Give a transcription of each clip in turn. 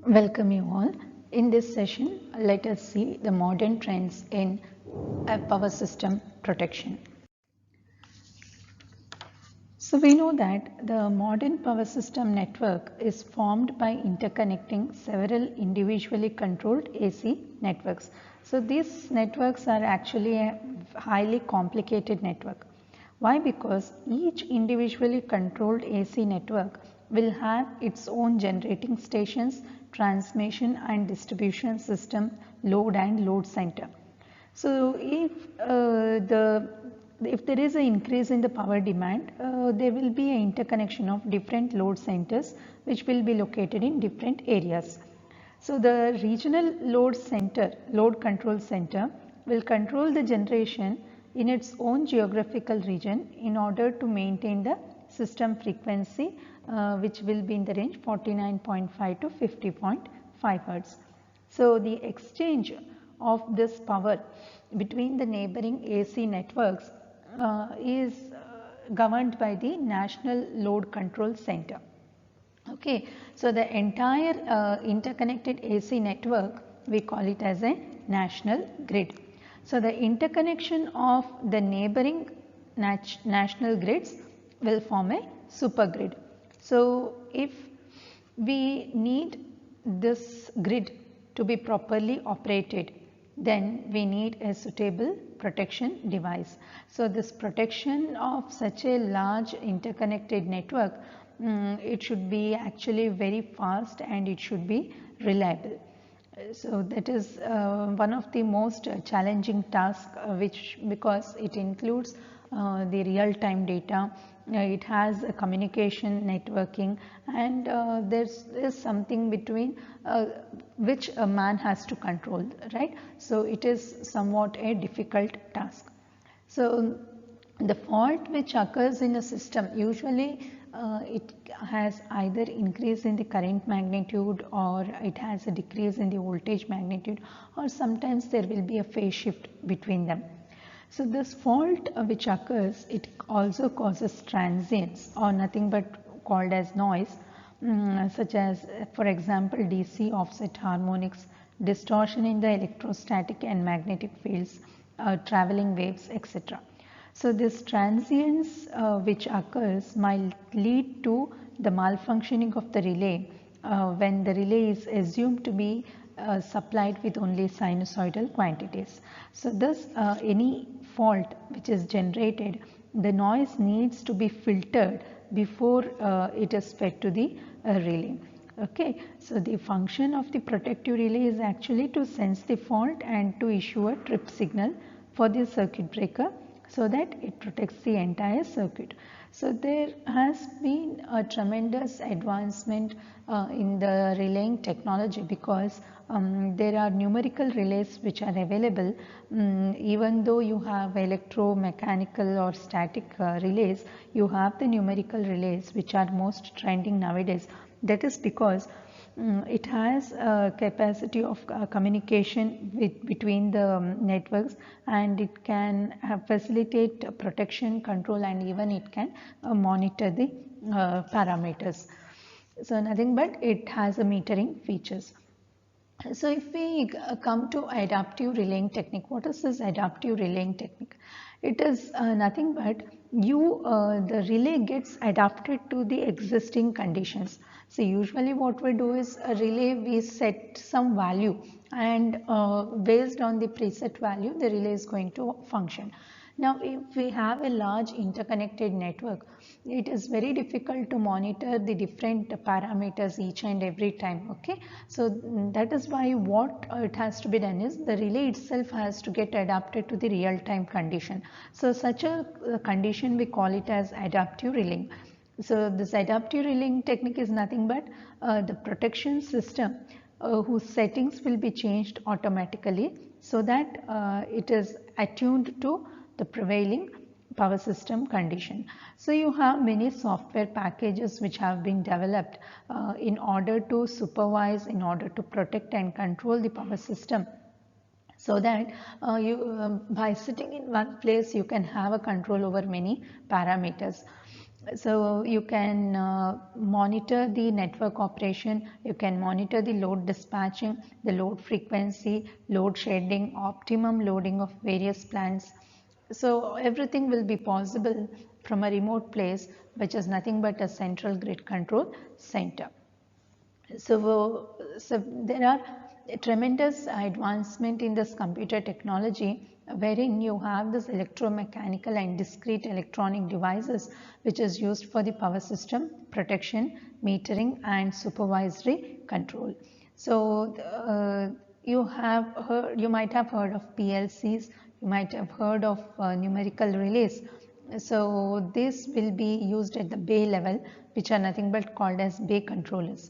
Welcome you all. In this session, let us see the modern trends in power system protection. So we know that the modern power system network is formed by interconnecting several individually controlled AC networks. So these networks are actually a highly complicated network. Why? Because each individually controlled AC network will have its own generating stations, transmission and distribution system, load and load center. So if there is an increase in the power demand, there will be an interconnection of different load centers which will be located in different areas. So the regional load control center will control the generation in its own geographical region in order to maintain the system frequency which will be in the range 49.5 to 50.5 Hz. So the exchange of this power between the neighboring AC networks is governed by the National Load Control Center. Okay, so the entire interconnected AC network, we call it as a national grid. So the interconnection of the neighboring national grids will form a super grid. So if we need this grid to be properly operated, then we need a suitable protection device. So this protection of such a large interconnected network, it should be actually very fast and it should be reliable. So that is one of the most challenging tasks which, because it includes the real time data, it has a communication networking, and there is something between which a man has to control, right? So it is somewhat a difficult task. So the fault which occurs in a system, usually it has either increase in the current magnitude or it has a decrease in the voltage magnitude, or sometimes there will be a phase shift between them. So this fault which occurs, it also causes transients or nothing but called as noise, such as for example DC offset harmonics, distortion in the electrostatic and magnetic fields, traveling waves, etc. So this transients which occurs might lead to the malfunctioning of the relay when the relay is assumed to be supplied with only sinusoidal quantities. So thus any fault which is generated, the noise needs to be filtered before it is fed to the relay. Okay, so the function of the protective relay is actually to sense the fault and to issue a trip signal for the circuit breaker so that it protects the entire circuit. So there has been a tremendous advancement in the relaying technology, because there are numerical relays which are available. Even though you have electromechanical or static relays, you have the numerical relays which are most trending nowadays. That is because it has a capacity of communication between the networks, and it can facilitate protection, control, and even it can monitor the parameters. So nothing but it has a metering features. So if we come to adaptive relaying technique, what is this adaptive relaying technique? It is nothing but the relay gets adapted to the existing conditions. So usually what we do is a relay, we set some value, and based on the preset value, the relay is going to function. Now, if we have a large interconnected network, it is very difficult to monitor the different parameters each and every time. Okay, so that is why what it has to be done is the relay itself has to get adapted to the real time condition. So such a condition, we call it as adaptive relaying. So this adaptive relaying technique is nothing but the protection system whose settings will be changed automatically, so that it is attuned to the prevailing power system condition. So you have many software packages which have been developed in order to supervise, in order to protect and control the power system, so that by sitting in one place you can have a control over many parameters. So you can monitor the network operation, you can monitor the load dispatching, the load frequency, load shedding, optimum loading of various plants. So everything will be possible from a remote place, which is nothing but a central grid control center. So there are tremendous advancement in this computer technology, wherein you have this electromechanical and discrete electronic devices which is used for the power system protection, metering and supervisory control. So you might have heard of PLCs, you might have heard of numerical relays. So this will be used at the bay level, which are nothing but called as bay controllers.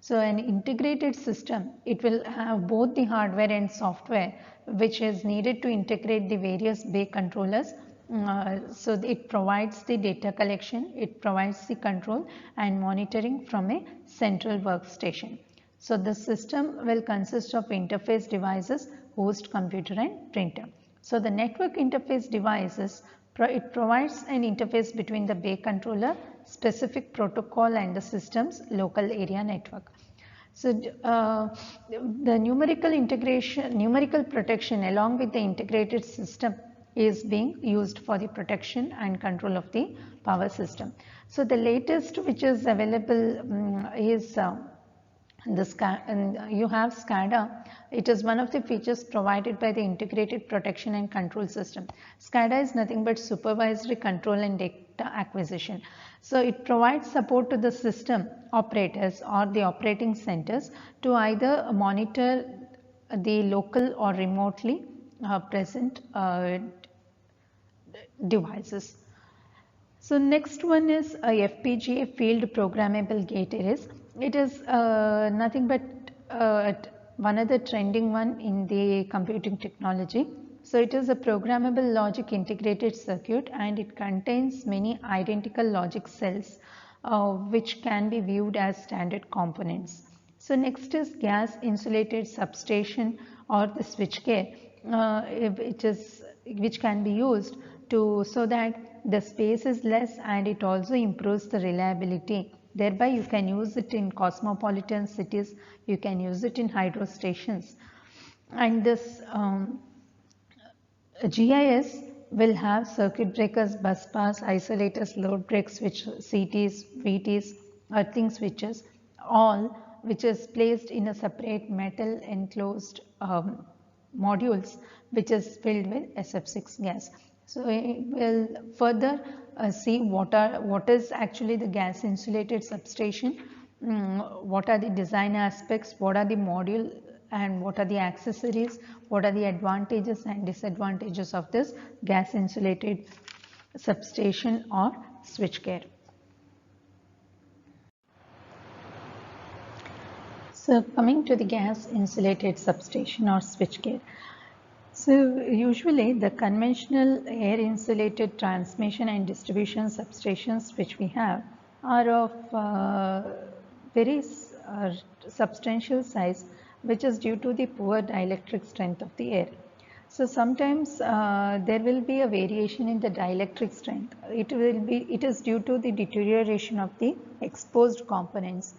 So an integrated system, it will have both the hardware and software which is needed to integrate the various bay controllers. So it provides the data collection, it provides the control and monitoring from a central workstation. So the system will consist of interface devices, host computer and printer. So the network interface devices, it provides an interface between the bay controller, specific protocol and the system's local area network. So the numerical protection along with the integrated system is being used for the protection and control of the power system. So the latest which is available is you have SCADA. It is one of the features provided by the integrated protection and control system. SCADA is nothing but supervisory control and data acquisition. So it provides support to the system operators or the operating centers to either monitor the local or remotely present devices. So next one is a FPGA field programmable gate arrays. It is nothing but one other trending one in the computing technology. So it is a programmable logic integrated circuit and it contains many identical logic cells which can be viewed as standard components. So next is gas insulated substation or the switchgear which can be used so that the space is less and it also improves the reliability. Thereby you can use it in cosmopolitan cities, you can use it in hydro stations. And this GIS will have circuit breakers, bus bars, isolators, load break switch, CTs, VTs, earthing switches, all which is placed in a separate metal enclosed modules which is filled with SF6 gas. So we will further see what is actually the gas insulated substation, what are the design aspects, what are the module and what are the accessories, what are the advantages and disadvantages of this gas insulated substation or switchgear. So coming to the gas insulated substation or switchgear. So usually the conventional air insulated transmission and distribution substations which we have are of very substantial size, which is due to the poor dielectric strength of the air. So sometimes there will be a variation in the dielectric strength. It is due to the deterioration of the exposed components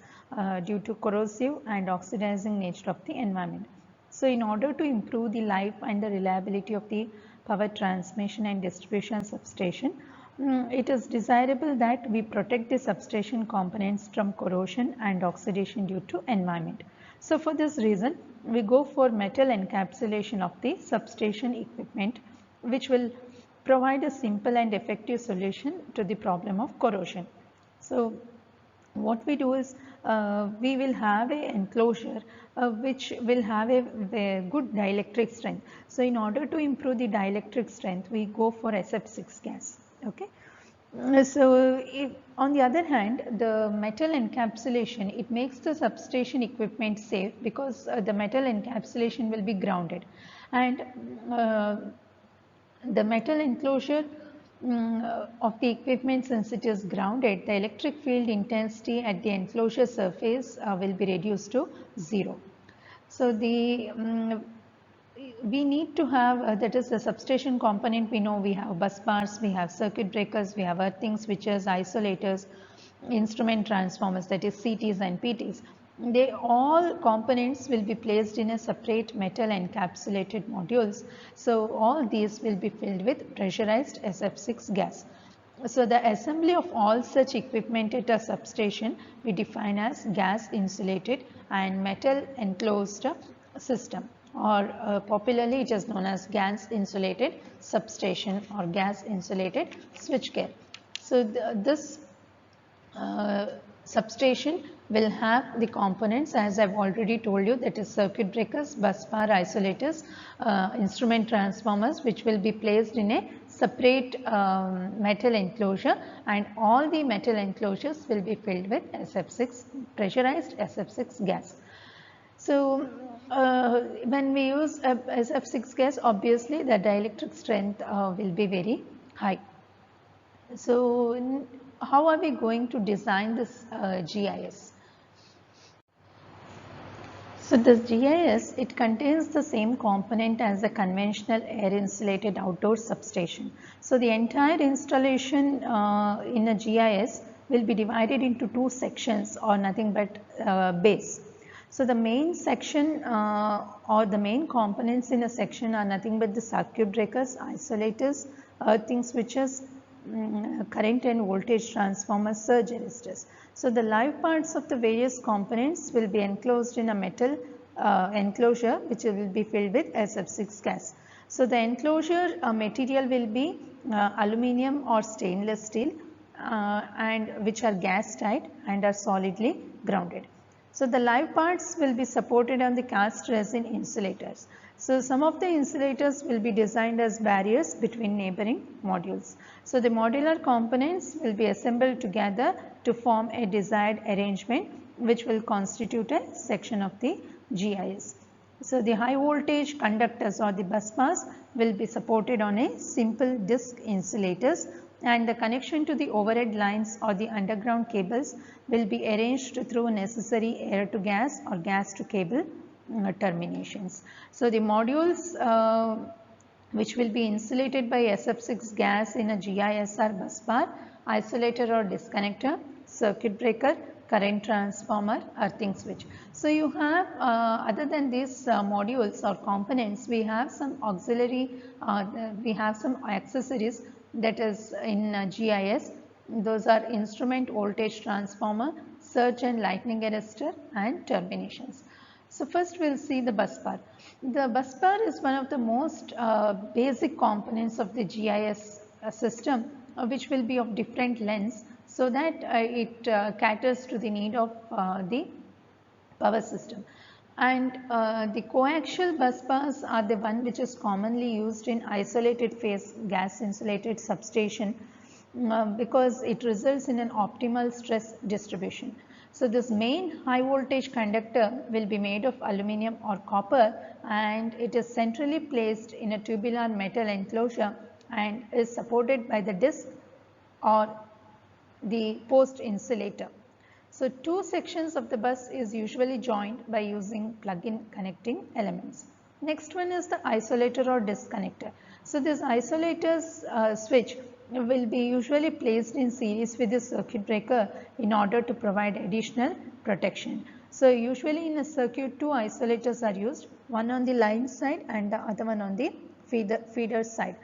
due to corrosive and oxidizing nature of the environment. So in order to improve the life and the reliability of the power transmission and distribution substation, it is desirable that we protect the substation components from corrosion and oxidation due to environment. So for this reason, we go for metal encapsulation of the substation equipment, which will provide a simple and effective solution to the problem of corrosion. So what we do is we will have an enclosure which will have a good dielectric strength. So in order to improve the dielectric strength, we go for SF6 gas. Okay. So on the other hand, the metal encapsulation, it makes the substation equipment safe because the metal encapsulation will be grounded, and the metal enclosure of the equipment, since it is grounded, the electric field intensity at the enclosure surface will be reduced to 0. So we need to have, that is the substation component. We know we have bus bars, we have circuit breakers, we have earthing switches, isolators, instrument transformers, that is CTs and PTs. They all components will be placed in a separate metal encapsulated modules. So all these will be filled with pressurized SF6 gas. So the assembly of all such equipment at a substation we define as gas insulated and metal enclosed system, or popularly it is known as gas insulated substation or gas insulated switchgear. So this substation will have the components, as I've already told you, that is circuit breakers, bus bar, isolators, instrument transformers, which will be placed in a separate metal enclosure, and all the metal enclosures will be filled with SF6, pressurized SF6 gas. So when we use SF6 gas, obviously the dielectric strength will be very high. So how are we going to design this GIS? So this GIS, it contains the same component as a conventional air insulated outdoor substation. So the entire installation in a GIS will be divided into two sections, or nothing but base. So the main section or the main components in a section are nothing but the circuit breakers, isolators, earthing switches, current and voltage transformers, surge arresters. So the live parts of the various components will be enclosed in a metal enclosure, which will be filled with SF6 gas. So the enclosure material will be aluminum or stainless steel, and which are gas tight and are solidly grounded. So the live parts will be supported on the cast resin insulators. So some of the insulators will be designed as barriers between neighboring modules. So the modular components will be assembled together to form a desired arrangement, which will constitute a section of the GIS. So the high voltage conductors or the bus bars will be supported on a simple disc insulators, and the connection to the overhead lines or the underground cables will be arranged through necessary air to gas or gas to cable terminations. So the modules which will be insulated by SF6 gas in a GIS are bus bar, isolator or disconnector, circuit breaker, current transformer, earthing switch. So you have other than these modules or components, we have some auxiliary, we have some accessories, that is in GIS. Those are instrument voltage transformer, surge and lightning arrestor, and terminations. So first we will see the bus bar. The bus bar is one of the most basic components of the GIS system, which will be of different lengths, so that it caters to the need of the power system. And the coaxial bus bars are the one which is commonly used in isolated phase gas insulated substation, because it results in an optimal stress distribution. So this main high voltage conductor will be made of aluminum or copper, and it is centrally placed in a tubular metal enclosure and is supported by the disc or the post insulator. So two sections of the bus is usually joined by using plug-in connecting elements. Next one is the isolator or disconnector. So this isolator's switch will be usually placed in series with the circuit breaker in order to provide additional protection. So usually in a circuit, two isolators are used, one on the line side and the other one on the feeder side.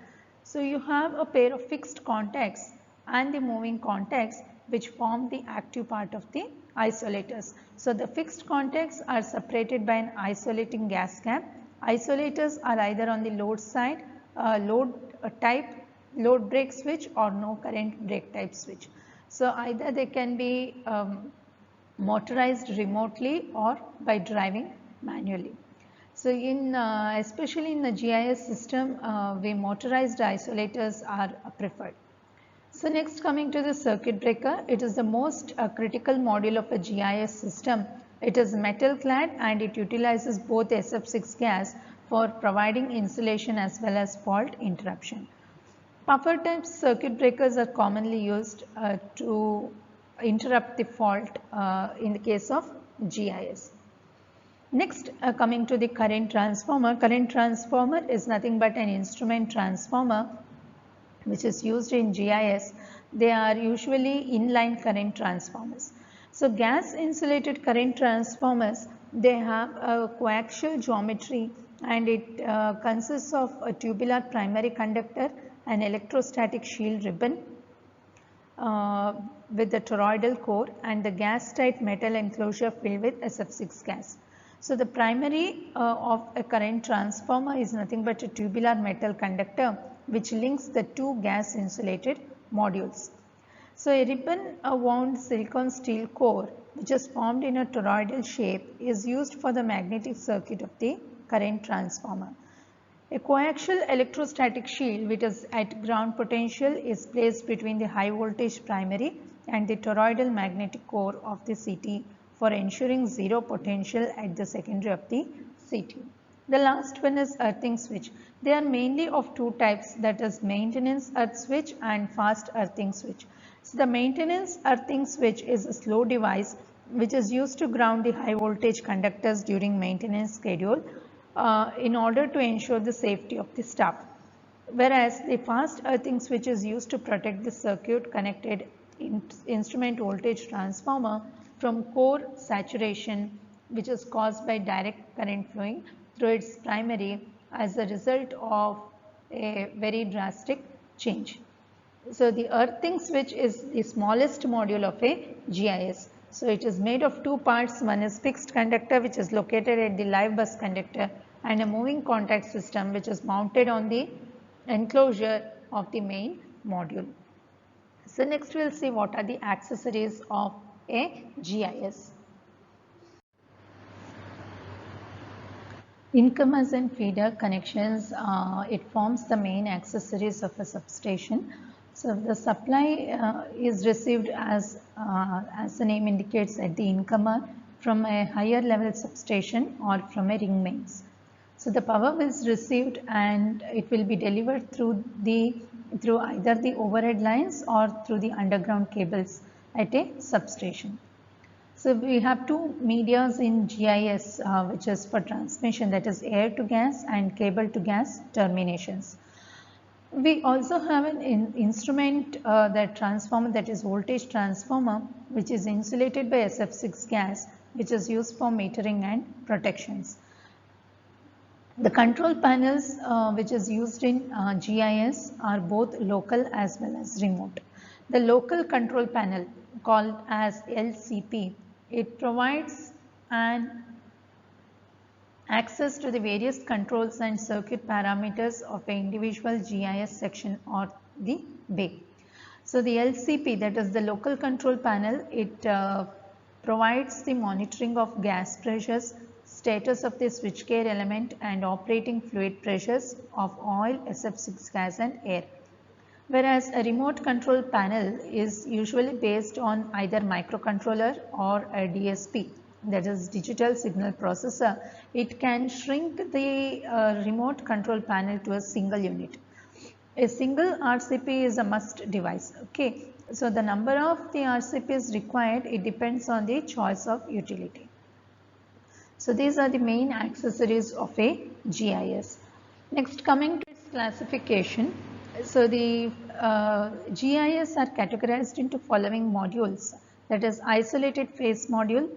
So you have a pair of fixed contacts and the moving contacts, which form the active part of the isolators. So the fixed contacts are separated by an isolating gas cap. Isolators are either on the load side, load break switch, or no current break type switch. So either they can be motorized remotely or by driving manually. So in especially in the GIS system, we motorized isolators are preferred. So next, coming to the circuit breaker, it is the most critical module of a GIS system. It is metal clad and it utilizes both SF6 gas for providing insulation as well as fault interruption. Puffer type circuit breakers are commonly used to interrupt the fault in the case of GIS. Next, coming to the current transformer. Current transformer is nothing but an instrument transformer which is used in GIS. They are usually inline current transformers. So gas insulated current transformers, they have a coaxial geometry, and it consists of a tubular primary conductor, an electrostatic shield ribbon with the toroidal core, and the gas tight metal enclosure filled with SF6 gas. So the primary of a current transformer is nothing but a tubular metal conductor which links the two gas insulated modules. So a ribbon wound silicon steel core which is formed in a toroidal shape is used for the magnetic circuit of the current transformer. A coaxial electrostatic shield which is at ground potential is placed between the high voltage primary and the toroidal magnetic core of the CT for ensuring zero potential at the secondary of the CT. The last one is earthing switch. They are mainly of two types, that is maintenance earth switch and fast earthing switch. So the maintenance earthing switch is a slow device which is used to ground the high voltage conductors during maintenance schedule in order to ensure the safety of the staff. Whereas the fast earthing switch is used to protect the circuit connected instrument voltage transformer from core saturation, which is caused by direct current flowing through its primary as a result of a very drastic change. So the earthing switch is the smallest module of a GIS. So it is made of two parts. One is fixed conductor which is located at the live bus conductor, and a moving contact system which is mounted on the enclosure of the main module. So next we will see what are the accessories of a GIS. Incomers and feeder connections, it forms the main accessories of a substation. So the supply is received as the name indicates at the incomer from a higher level substation or from a ring mains. So the power is received and it will be delivered through either the overhead lines or through the underground cables at a substation. So we have two medias in GIS which is for transmission, that is air to gas and cable to gas terminations. We also have an instrument that transformer, that is voltage transformer, which is insulated by SF6 gas, which is used for metering and protections. The control panels which is used in GIS are both local as well as remote. The local control panel, called as LCP, it provides an access to the various controls and circuit parameters of an individual GIS section or the bay. So the LCP, that is the local control panel, it provides the monitoring of gas pressures, status of the switchgear element and operating fluid pressures of oil, SF6 gas and air. Whereas a remote control panel is usually based on either microcontroller or a DSP, that is digital signal processor. It can shrink the remote control panel to a single unit. A single RCP is a must device. Okay, so the number of the RCPs required, it depends on the choice of utility. So these are the main accessories of a GIS. Next, coming to its classification. So the GIS are categorized into following modules, that is isolated phase module,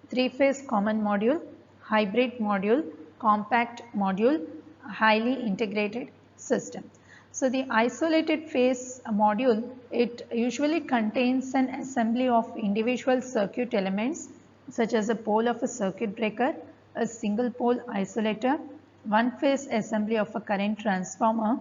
three-phase common module, hybrid module, compact module, highly integrated system. So the isolated phase module, it usually contains an assembly of individual circuit elements such as a pole of a circuit breaker, a single pole isolator, one phase assembly of a current transformer,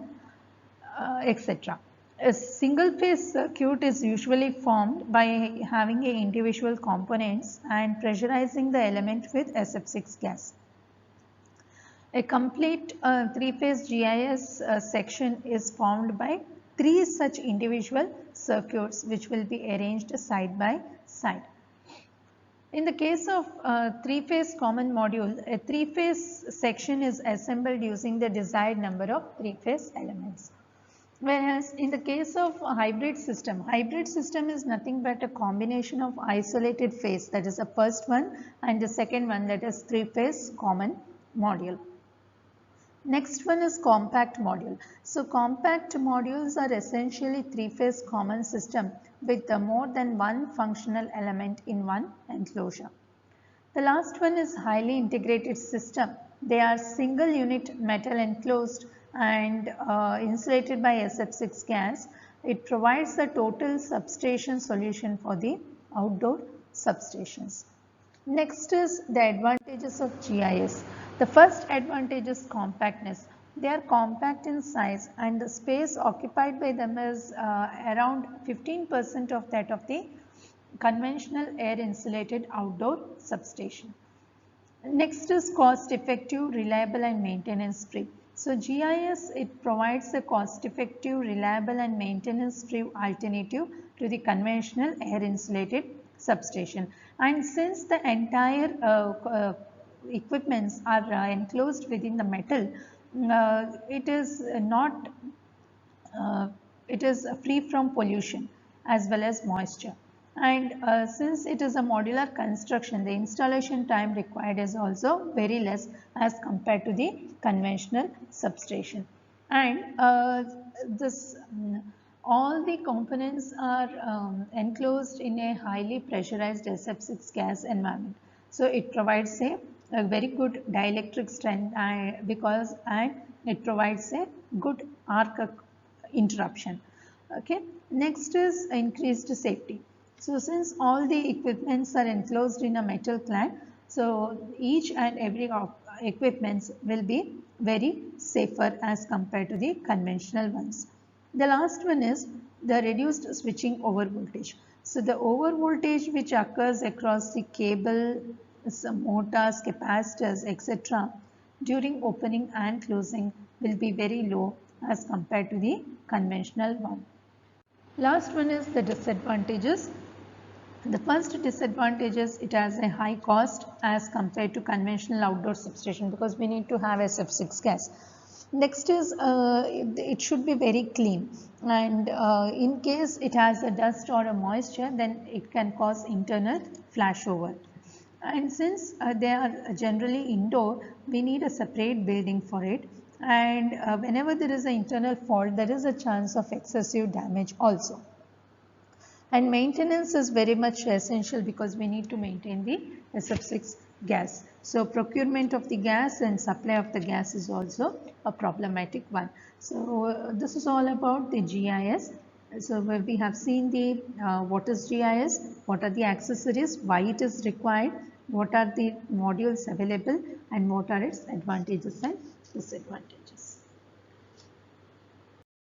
etc. A single phase circuit is usually formed by having individual components and pressurizing the element with SF6 gas. A complete three-phase GIS section is formed by three such individual circuits which will be arranged side by side. In the case of three-phase common module, a three-phase section is assembled using the desired number of three-phase elements. Whereas in the case of a hybrid system is nothing but a combination of isolated phase, that is the first one, and the second one, that is three-phase common module. Next one is compact module. So compact modules are essentially three-phase common system with more than one functional element in one enclosure. The last one is highly integrated system. They are single unit metal enclosed and insulated by SF6 gas. It provides the total substation solution for the outdoor substations. Next is the advantages of GIS. The first advantage is compactness. They are compact in size and the space occupied by them is around 15% of that of the conventional air insulated outdoor substation. Next is cost effective, reliable and maintenance free. So GIS, it provides a cost effective, reliable and maintenance free alternative to the conventional air insulated substation. And since the entire equipments are enclosed within the metal, it is free from pollution as well as moisture. And since it is a modular construction, the installation time required is also very less as compared to the conventional substation. And all the components are enclosed in a highly pressurized SF6 gas environment. So it provides a very good dielectric strength and it provides a good arc interruption. Okay. Next is increased safety. So since all the equipments are enclosed in a metal clad, so each and every equipments will be very safer as compared to the conventional ones. The last one is the reduced switching over voltage. So the over voltage which occurs across the cable, motors, capacitors, etc. during opening and closing will be very low as compared to the conventional one. Last one is the disadvantages. The first disadvantage is it has a high cost as compared to conventional outdoor substation because we need to have SF6 gas. Next is it should be very clean, and in case it has a dust or a moisture, then it can cause internal flashover. And since they are generally indoor, we need a separate building for it, and whenever there is an internal fault, there is a chance of excessive damage also. And maintenance is very much essential because we need to maintain the SF6 gas. So procurement of the gas and supply of the gas is also a problematic one. So this is all about the GIS. So we have seen the what is GIS, what are the accessories, why it is required, what are the modules available, and what are its advantages and disadvantages.